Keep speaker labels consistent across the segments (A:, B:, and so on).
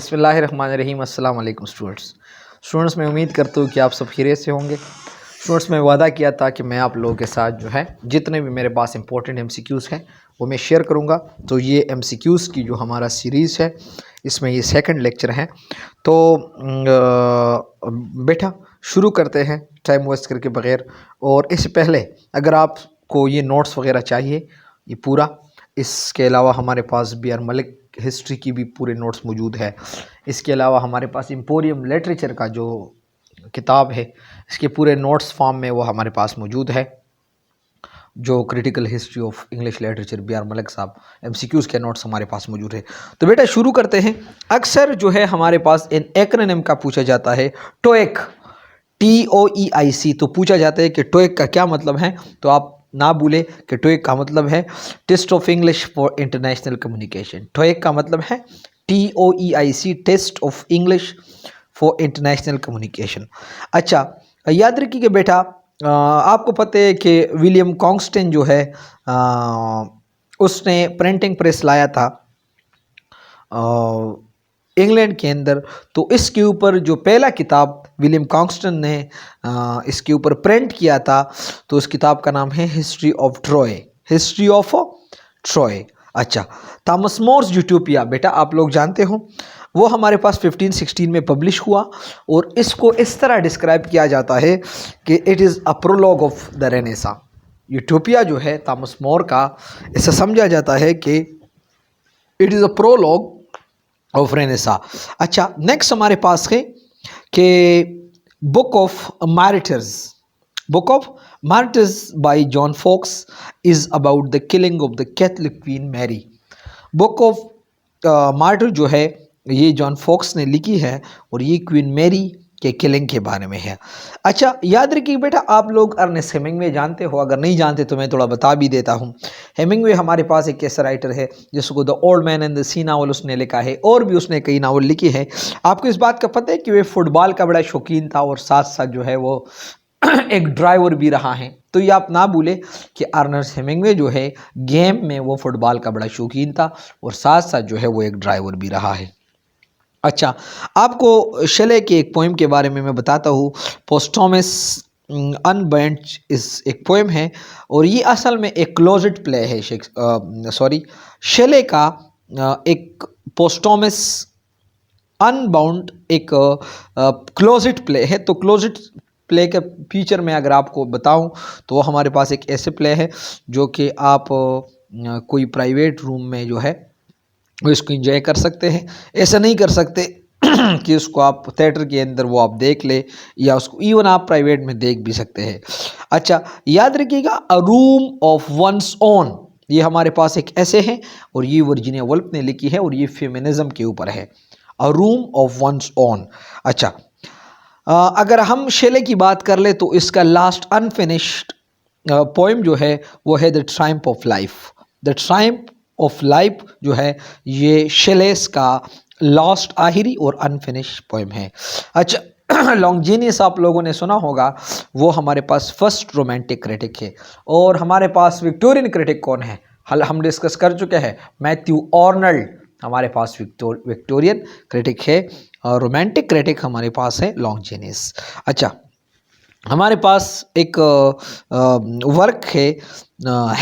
A: बिस्मिल्लाहिर्रहमानिर्रहीम। अस्सलाम वालेकुम स्टूडेंट्स, मैं उम्मीद करता हूँ कि आप सब खैरियत से होंगे। स्टूडेंट्स, मैं वादा किया था कि मैं आप लोगों के साथ जो है जितने भी मेरे पास इंपॉर्टेंट एमसीक्यूज़ हैं वो मैं शेयर करूँगा। तो ये एमसीक्यूज़ की जो हमारा सीरीज़ है इसमें ये सेकंड लेक्चर है। तो बेटा शुरू करते हैं टाइम वेस्ट करके बग़ैर। और इससे पहले अगर आपको ये नोट्स वगैरह चाहिए ये पूरा, इसके अलावा हमारे पास बी आर मलिक हिस्ट्री की भी पूरे नोट्स मौजूद है। इसके अलावा हमारे पास एम्पोरियम लिटरेचर का जो किताब है इसके पूरे नोट्स फॉर्म में वो हमारे पास मौजूद है। जो critical history of English literature B R Malik साहब एमसीक्यूज़ के नोट्स हमारे पास मौजूद है। तो बेटा शुरू करते हैं। अक्सर जो है हमारे पास इन एक्रोनिम का पूछा जाता है टोएक, TOEIC। तो पूछा जाता है कि टोएक का क्या मतलब है। तो आप ना भूले कि टोएक का मतलब है test of English for international communication. TOEIC का मतलब है TOEIC, test of English for international communication. अच्छा, याद रखिएगा बेटा, आपको पता है कि विलियम कॉन्स्टेंट जो है उसने प्रिंटिंग प्रेस लाया था इंग्लैंड के अंदर। तो इसके ऊपर जो पहला किताब विलियम कॉन्स्टेंट ने इसके ऊपर प्रिंट किया था तो उस किताब का नाम है history of Troy, history of Troy. अच्छा, थॉमस मोर्स यूटोपिया बेटा आप लोग जानते हो वो हमारे पास 1516 में पब्लिश हुआ और इसको इस तरह डिस्क्राइब किया जाता है कि it is a prologue of the renaissance. Utopia जो है थॉमस मोर का, इसे समझा जाता है कि it is a prologue of renaissance. अच्छा, नेक्स्ट हमारे पास है कि book of martyrs. Book of martyrs by John Foxe is about the killing of the Catholic queen Mary. Book of martyr जो है ये जॉन फॉक्स ने लिखी है और ये क्वीन मैरी के किलिंग के बारे में है। अच्छा, याद रखिए बेटा, आप लोग अर्नेस्ट हेमिंग्वे जानते हो, अगर नहीं जानते तो मैं थोड़ा बता भी देता हूँ। हेमिंग्वे हमारे पास एक ऐसा राइटर है जिसको the old man and the sea novel उसने लिखा है और भी उसने कई नावल लिखे हैं। आपको इस बात का पता है कि वे फुटबॉल का बड़ा शौकीन था और साथ साथ जो है वो एक ड्राइवर भी रहा है। तो ये आप ना भूले कि अर्नेस्ट हेमिंग्वे जो है गेम में वो फुटबॉल का बड़ा शौकीन था और साथ साथ जो है वो एक ड्राइवर भी रहा है। अच्छा, आपको शेले के एक पोएम के बारे में मैं बताता हूँ। पोस्टोमस अनबर्न्ड इस एक पोएम है और ये असल में एक क्लोजेट प्ले है। शेले का एक पोस्टोमस अनबाउंड एक क्लोजेट प्ले है। तो क्लोजेट प्ले के फीचर में अगर आपको बताऊं तो हमारे पास एक ऐसे प्ले है जो कि आप कोई प्राइवेट रूम में जो है वो इसको एंजॉय कर सकते हैं। ऐसा नहीं कर सकते कि उसको आप थिएटर के अंदर वो आप देख ले, या उसको इवन आप प्राइवेट में देख भी सकते हैं। अच्छा, याद रखिएगा अ रूम ऑफ वंस ओन, ये हमारे पास एक ऐसे है और ये वर्जीनिया वुल्फ ने लिखी है और ये फेमिनिज्म के ऊपर है, अ रूम ऑफ वंस ओन। अच्छा, अगर हम शेले की बात कर ले तो इसका लास्ट अनफिनिश्ड पोएम जो है वो है the Triumph of life. The Triumph of life जो है ये शेलेस का लास्ट आखिरी और अनफिनिश पोएम है। अच्छा, लॉन्गजीनियस आप लोगों ने सुना होगा, वो हमारे पास फर्स्ट रोमांटिक क्रिटिक है। और हमारे पास विक्टोरियन क्रिटिक कौन है, हम डिस्कस कर चुके हैं, मैथ्यू आर्नल्ड हमारे पास विक्टोरियन क्रिटिक है और रोमांटिक क्रिटिक हमारे पास है लॉन्गजीनियस। अच्छा, हमारे पास एक वर्क है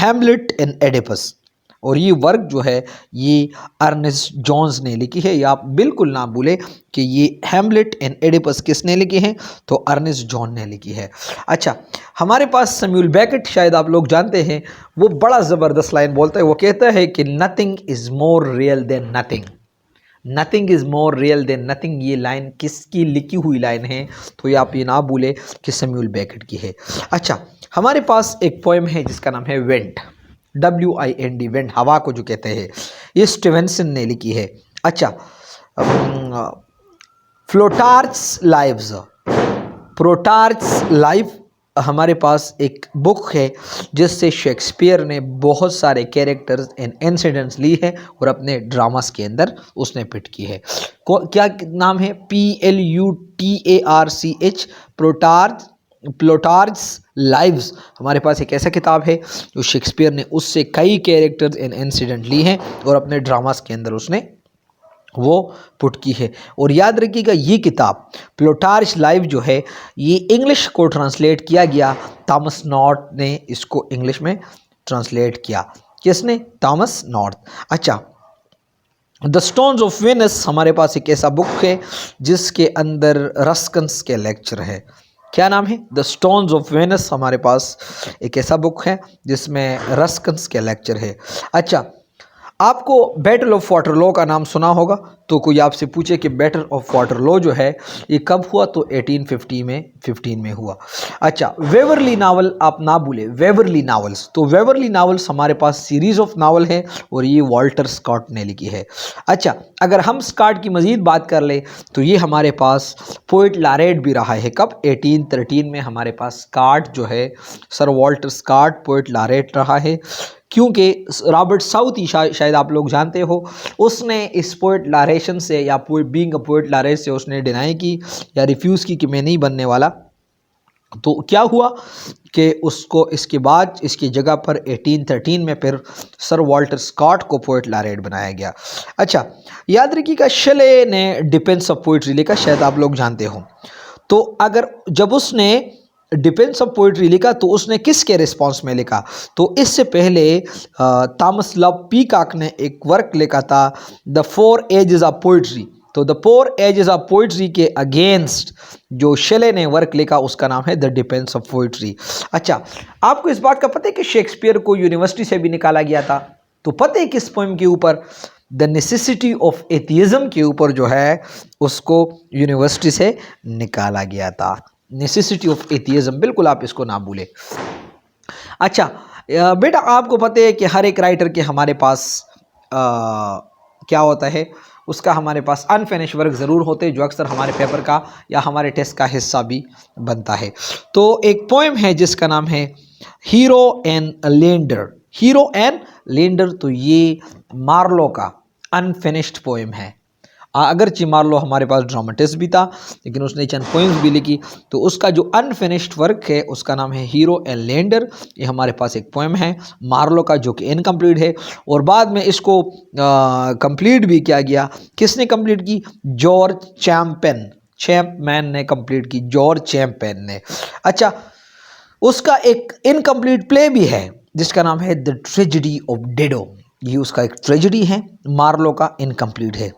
A: हैमलेट एंड एडिपस और ये वर्क जो है ये अर्नेस्ट जॉन्स ने लिखी है। या आप बिल्कुल ना भूले कि ये हैमलेट एंड एडिपस किसने लिखी है, तो अर्नेस्ट जॉन ने लिखी है। अच्छा, हमारे पास सैमुअल बेकेट, शायद आप लोग जानते हैं, वो बड़ा ज़बरदस्त लाइन बोलता है। वो कहता है कि nothing is more real than nothing, nothing is more real than nothing. ये लाइन किसकी लिखी हुई लाइन है, तो ये आप ये ना भूले कि सैमुअल बेकेट की है। अच्छा, हमारे पास एक पोएम है जिसका नाम है वेंट, WIND, वेंट, हवा को जो कहते हैं, ये स्टीवेंसन ने लिखी है। अच्छा, प्लूटार्च लाइफ हमारे पास एक बुक है जिससे शेक्सपियर ने बहुत सारे कैरेक्टर्स एंड इंसिडेंट्स ली है और अपने ड्रामास के अंदर उसने पिट की है। क्या नाम है, PLUTARCH, प्लूटार्च लाइव्स। हमारे पास एक ऐसा किताब है जो शेक्सपियर ने उससे कई कैरेक्टर्स एंड इंसिडेंट ली हैं और अपने ड्रामास के अंदर उसने वो पुट की है। और याद रखिएगा ये किताब प्लूटार्च लाइव जो है ये इंग्लिश को ट्रांसलेट किया गया, थॉमस नॉर्थ ने इसको इंग्लिश में ट्रांसलेट किया। किसने? Thomas north. अच्छा, द स्टोन्स ऑफ वेनस हमारे पास एक ऐसा बुक है जिसके अंदर रस्किन्स के लेक्चर है। क्या नाम है? द स्टोन्स ऑफ वेनस हमारे पास एक ऐसा बुक है जिसमें रस्किन्स के लेक्चर है। अच्छा, आपको बैटल ऑफ वाटरलू का नाम सुना होगा, तो कोई आपसे पूछे कि बैटल ऑफ वाटरलू जो है ये कब हुआ, तो 1815 में हुआ। अच्छा, वेवरली नावल आप ना भूले, वेवरली नावल्स, तो वेवरली नावल्स हमारे पास सीरीज ऑफ नावल है और ये वॉल्टर स्कॉट ने लिखी है। अच्छा, अगर हम स्कॉट की मज़ीद बात कर ले तो ये हमारे पास पोइट लारेट भी रहा है। कब? 1813 में हमारे पास स्कॉट जो है, सर वॉल्टर स्कॉट पोइट लारेट रहा है, क्योंकि रॉबर्ट साउथी शायद आप लोग जानते हो, उसने इस पोइट लारेशन से या बीइंग अ पोइट लारेट से उसने डिनाई की या रिफ्यूज़ की कि मैं नहीं बनने वाला। तो क्या हुआ कि उसको इसके बाद इसकी जगह पर 1813 में फिर सर वॉल्टर स्कॉट को पोइट लारेट बनाया गया। अच्छा, याद रखिएगा शेले ने डिफेंस ऑफ पोइट्री लिखा, शायद आप लोग जानते हो। तो अगर जब उसने डिफेंस ऑफ पोइट्री लिखा तो उसने किसके रिस्पॉन्स में लिखा? तो इससे पहले थॉमस लव पीकॉक ने एक वर्क लिखा था, द 4 एजेस ऑफ पोइट्री। तो द 4 एजेस ऑफ पोइट्री के अगेंस्ट जो शेले ने वर्क लिखा उसका नाम है द डिफेंस ऑफ पोइट्री। अच्छा, आपको इस बात का पता है कि शेक्सपियर को यूनिवर्सिटी से भी निकाला गया था? तो पता है किस पोएम के ऊपर? द नेसेसिटी ऑफ एथियज्म के ऊपर जो है उसको यूनिवर्सिटी से निकाला गया था। नेसेसिटी ऑफ एथियज्म, बिल्कुल आप इसको ना भूलें। अच्छा बेटा, आपको पता है कि हर एक राइटर के हमारे पास क्या होता है, उसका हमारे पास अनफिनिश वर्क ज़रूर होते हैं जो अक्सर हमारे पेपर का या हमारे टेस्ट का हिस्सा भी बनता है। तो एक पोएम है जिसका नाम है hero and lender. Hero and lender, तो ये मार्लो का अनफिनिश्ड पोएम है। अगरचे मार्लो हमारे पास ड्रामेटिस्ट भी था लेकिन उसने चंद पोएम्स भी लिखी, तो उसका जो अनफिनिश्ड वर्क है उसका नाम है हीरो एंड लेंडर। ये हमारे पास एक पोएम है मार्लो का जो कि इनकम्प्लीट है, और बाद में इसको कंप्लीट भी किया गया। किसने कंप्लीट की? जॉर्ज चैंपमैन ने कंप्लीट की, जॉर्ज चैंपमैन ने। अच्छा, उसका एक इनकम्प्लीट प्ले भी है जिसका नाम है द ट्रेजेडी ऑफ डेडो। ये उसका एक ट्रेजेडी है, मार्लो का इनकम्प्लीट है।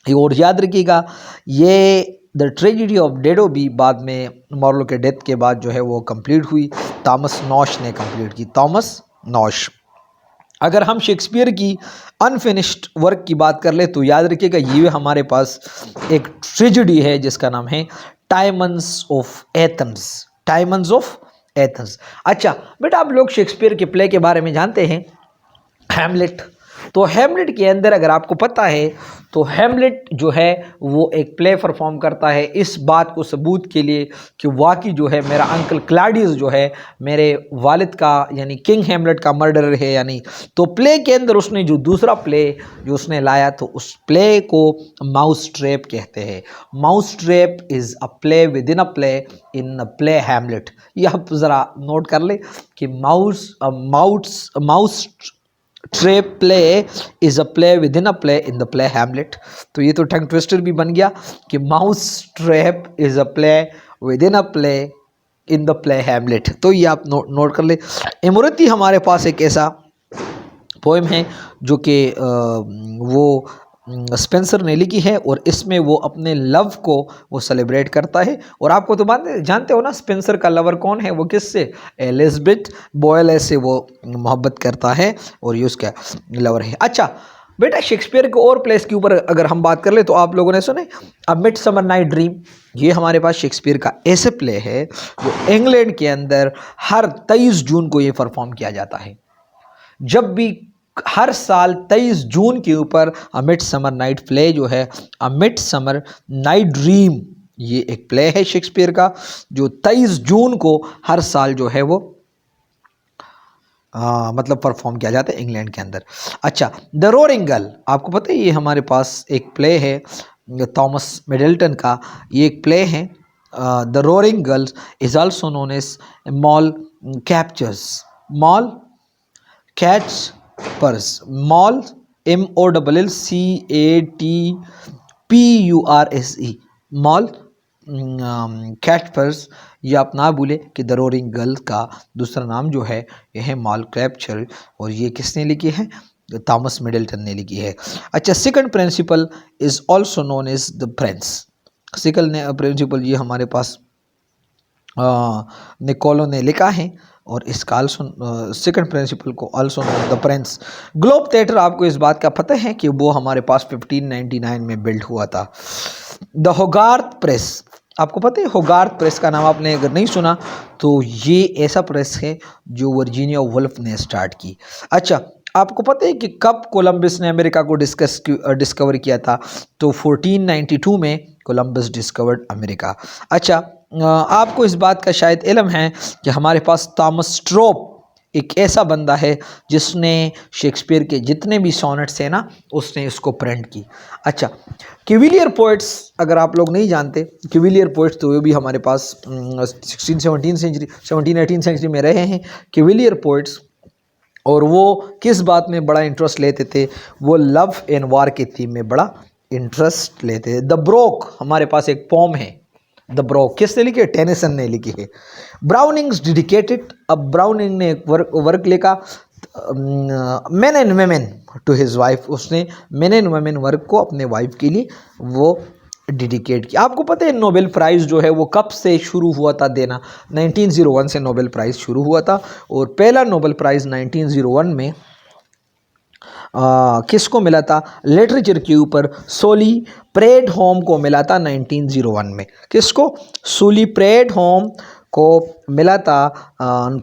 A: और याद रखिएगा ये द ट्रेजेडी ऑफ डेडो भी बाद में मार्लो के डेथ के बाद जो है वो कंप्लीट हुई, थॉमस नॉश ने कंप्लीट की, थॉमस नॉश। अगर हम शेक्सपियर की अनफिनिश्ड वर्क की बात कर ले तो याद रखिएगा ये हमारे पास एक ट्रेजेडी है जिसका नाम है Timons of Athens. Timons of Athens. अच्छा बेटा, आप लोग शेक्सपियर के प्ले के बारे में जानते हैं, हैमलेट। तो हैमलेट के अंदर अगर आपको पता है तो हैमलेट जो है वो एक प्ले परफॉर्म करता है इस बात को सबूत के लिए कि वाकई जो है मेरा अंकल क्लाडियस जो है मेरे वालिद का यानी किंग हैमलेट का मर्डरर है यानी। तो प्ले के अंदर उसने जो दूसरा प्ले जो उसने लाया तो उस प्ले को माउस ट्रैप कहते हैं। Mouse trap is a play with in a play in a play Hamlet. ये आप ज़रा नोट कर ले कि mouse trap play is a play with in a play in the play Hamlet. तो ये तो टंग ट्विस्टर भी बन गया कि mouse trap is a play with in a play in the play Hamlet. तो ये आप नोट कर ले। इमरती हमारे पास एक ऐसा पोएम है जो कि वो स्पेंसर ने लिखी है और इसमें वो अपने लव को वो सेलिब्रेट करता है। और आपको तो जानते हो ना स्पेंसर का लवर कौन है, वो किससे? एलिज़ाबेथ बॉयले से वो मोहब्बत करता है और ये उसका लवर है। अच्छा बेटा, शेक्सपियर के और प्लेस के ऊपर अगर हम बात कर ले तो आप लोगों ने सुने अ मिडसमर नाइट ड्रीम। ये हमारे पास शेक्सपियर का ऐसे प्ले है जो इंग्लैंड के अंदर हर 23 जून को ये परफॉर्म किया जाता है। जब भी हर साल 23 जून के ऊपर अ मिडसमर नाइट प्ले जो है अ मिडसमर नाइट ड्रीम, ये एक प्ले है शेक्सपियर का जो 23 जून को हर साल जो है वो मतलब परफॉर्म किया जाता है इंग्लैंड के अंदर। अच्छा, द रोरिंग गर्ल, आपको पता है ये हमारे पास एक प्ले है थॉमस मिडल्टन का, ये एक प्ले है। The roaring girls is also known as Moll captures, Moll catch purse, Moll MOLLCATPURSE, Moll cutpurse, या आप ना भूले कि द रोरिंग गर्ल का दूसरा नाम जो है यह है मॉल कैप्चर, और ये किसने लिखी है? थॉमस मिडल्टन ने लिखी है। अच्छा, second principle is also known as the prince. Second principle ये हमारे पास निकोलो ने लिखा है, और इसका आल्सो सेकंड प्रिंसिपल को also known the prince. Globe Theatre, आपको इस बात का पता है कि वो हमारे पास 1599 में बिल्ड हुआ था। द होगार्थ प्रेस, आपको पता है होगार्थ प्रेस का नाम आपने अगर नहीं सुना तो ये ऐसा प्रेस है जो वर्जीनिया वुल्फ ने स्टार्ट की। अच्छा, आपको पता है कि कब कोलंबस ने अमेरिका को डिस्कवर किया था? तो 1492 में कोलंबस डिस्कवर्ड अमेरिका। अच्छा, आपको इस बात का शायद इल्म है कि हमारे पास थॉमस स्ट्रोप एक ऐसा बंदा है जिसने शेक्सपियर के जितने भी सोनेट्स हैं ना, उसने इसको प्रिंट की। अच्छा, क्विलियर पोइट्स, अगर आप लोग नहीं जानते, क्विलियर पोइट्स तो वो भी हमारे पास 17 18 सेंचुरी में रहे हैं क्विलियर पोइट्स। और वो किस बात में बड़ा इंटरेस्ट लेते थे? वो लव एंड वार के थीम में बड़ा इंटरेस्ट लेते थे। द ब्रोक, हमारे पास एक पोम है द ब्रोक, किसने लिखी है? टेनिसन ने लिखी है। ब्राउनिंग्स डेडिकेटेड, अब ब्राउनिंग ने एक वर्क लिखा men and women to his wife, उसने मेन एंड वेमेन वर्क को अपने वाइफ के लिए वो डेडिकेट किया। आपको पता है नोबेल प्राइज़ जो है वो कब से शुरू हुआ था देना? 1901 से नोबेल प्राइज़ शुरू हुआ था, और पहला नोबेल प्राइज़ 1901 में किसको मिला था? लिटरेचर के ऊपर सोली प्रेडहोम को मिला था 1901 में। किसको? सोली प्रेडहोम को मिला था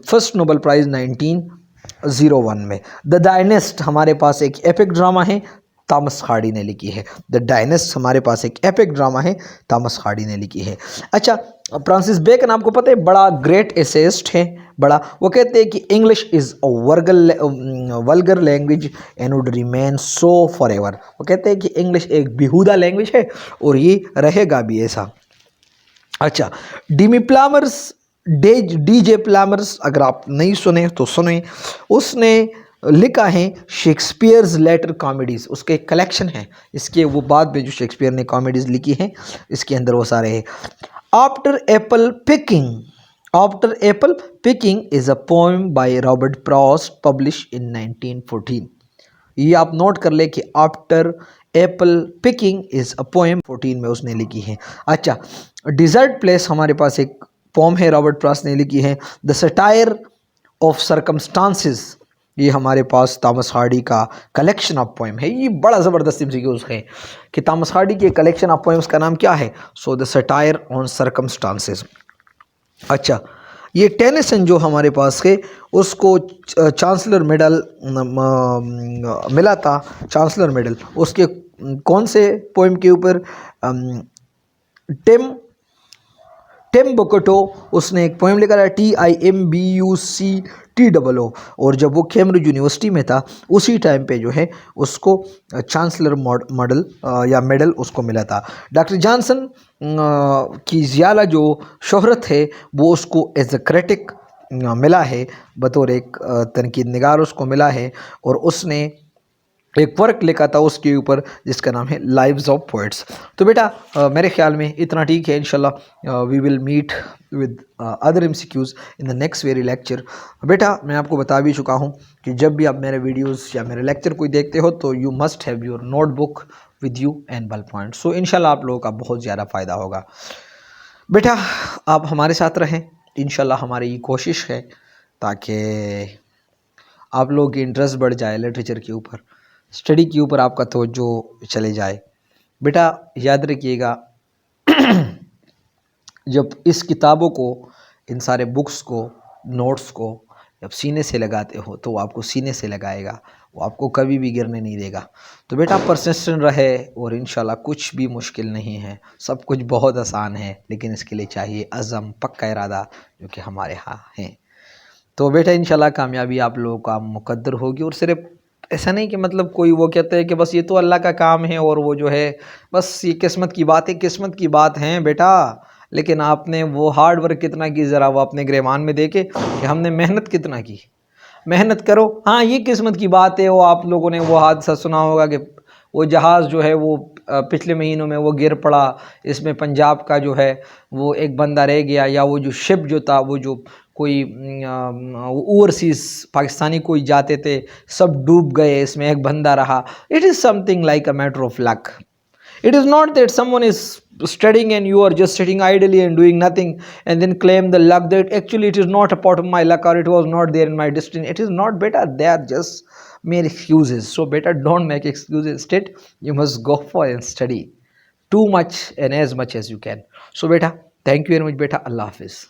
A: फर्स्ट नोबेल प्राइज़ 1901 में। द डायनेस्ट, हमारे पास एक एपिक ड्रामा है, थॉमस हार्डी ने लिखी है। द डायनेस्ट हमारे पास एक एपिक ड्रामा है, थॉमस हार्डी ने लिखी है। अच्छा, फ्रांसिस बेकन, आपको पता है बड़ा ग्रेट एसेइस्ट है, बड़ा, वो कहते हैं कि English is a vulgar language and would remain so for ever. वो कहते हैं कि इंग्लिश एक बेहुदा लैंग्वेज है और ये रहेगा भी ऐसा। अच्छा, डीमी प्लामर्स, डीजे प्लामर्स, अगर आप नहीं सुने तो सुने, उसने लिखा है शेक्सपियर्स लेटर कॉमेडीज़, उसके कलेक्शन है इसके, वो बाद में जो शेक्सपियर ने कॉमेडीज़ लिखी हैं इसके अंदर वो सारे हैं। After Apple picking is a poem by Robert Frost publish in 1914। ये आप नोट कर ले कि after Apple picking is a poem 14 में उसने लिखी है। अच्छा, डिजर्ट प्लेस, हमारे पास एक पोम है रॉबर्ट फ्रॉस्ट ने लिखी है। द सटायर ऑफ सर्कमस्टांसेस, ये हमारे पास थॉमस हार्डी का कलेक्शन ऑफ पोएम है। ये बड़ा ज़बरदस्त एमसीक्यूज़ है कि थॉमस हार्डी के कलेक्शन ऑफ पोएम्स का नाम क्या है? So the satire on circumstances. अच्छा, ये टेनिसन जो हमारे पास है उसको चांसलर मेडल मिला था, चांसलर मेडल उसके कौन से पोएम के ऊपर? टिम बुकटो, उसने एक पोएम लिखा था TIMBUCTOO, और जब वो कैम्ब्रिज यूनिवर्सिटी में था उसी टाइम पे जो है उसको चांसलर मॉडल या मेडल उसको मिला था। डॉक्टर जॉनसन की ज़्यादा जो शोहरत है वो उसको एज अ क्रिटिक मिला है, बतौर एक तनकीद निगार उसको मिला है, और उसने एक वर्क लिखा था उसके ऊपर जिसका नाम है लाइव्स ऑफ पोइट्स। तो बेटा मेरे ख्याल में इतना ठीक है। इंशाल्लाह we will meet with other MCQs in the next very lecture. बेटा मैं आपको बता भी चुका हूँ कि जब भी आप मेरे वीडियोस या मेरे लेक्चर कोई देखते हो तो you must have your notebook with you and बल पॉइंट। सो इंशाल्लाह आप लोगों का बहुत ज़्यादा फ़ायदा होगा। बेटा आप हमारे साथ रहें, इंशाल्लाह हमारी ये कोशिश है ताकि आप लोगों की इंटरेस्ट बढ़ जाए लिटरेचर के ऊपर, स्टडी के ऊपर आपका तवज्जो चले जाए। बेटा याद रखिएगा जब इस किताबों को, इन सारे बुक्स को, नोट्स को जब सीने से लगाते हो तो वो आपको सीने से लगाएगा, वो आपको कभी भी गिरने नहीं देगा। तो बेटा परसिस्टेंट रहे और इंशाल्लाह कुछ भी मुश्किल नहीं है, सब कुछ बहुत आसान है, लेकिन इसके लिए चाहिए अज़म, पक्का इरादा, जो कि हमारे यहाँ है। तो बेटा इंशाल्लाह कामयाबी आप लोगों का मुकद्दर होगी। और सिर्फ ऐसा नहीं कि मतलब कोई वो कहते हैं कि बस ये तो अल्लाह का काम है और वो जो है बस ये किस्मत की बात है, किस्मत की बात है बेटा, लेकिन आपने वो हार्ड वर्क कितना की, ज़रा वो अपने गिरबान में देखे कि हमने मेहनत कितना की। मेहनत करो। हाँ, ये किस्मत की बात है। वो आप लोगों ने वो हादसा सुना होगा कि वो जहाज़ जो है वो पिछले महीनों में वो गिर पड़ा। इसमें पंजाब का जो है वो एक बंदा रह गया, या वो जो शिप जो था वो जो कोई ओवरसीज़ पाकिस्तानी कोई जाते थे, सब डूब गए, इसमें एक बंदा रहा। It is something like a matter of luck. It is not that someone is studying and you are just sitting idly and doing nothing and then claim the luck that actually it is not a part of my luck or it was not there in my destiny. It is not better. They are just mere excuses. So better don't make excuses. Instead, you must go for and study too much and as much as you can. So beta, thank you very much beta. Allah Hafiz.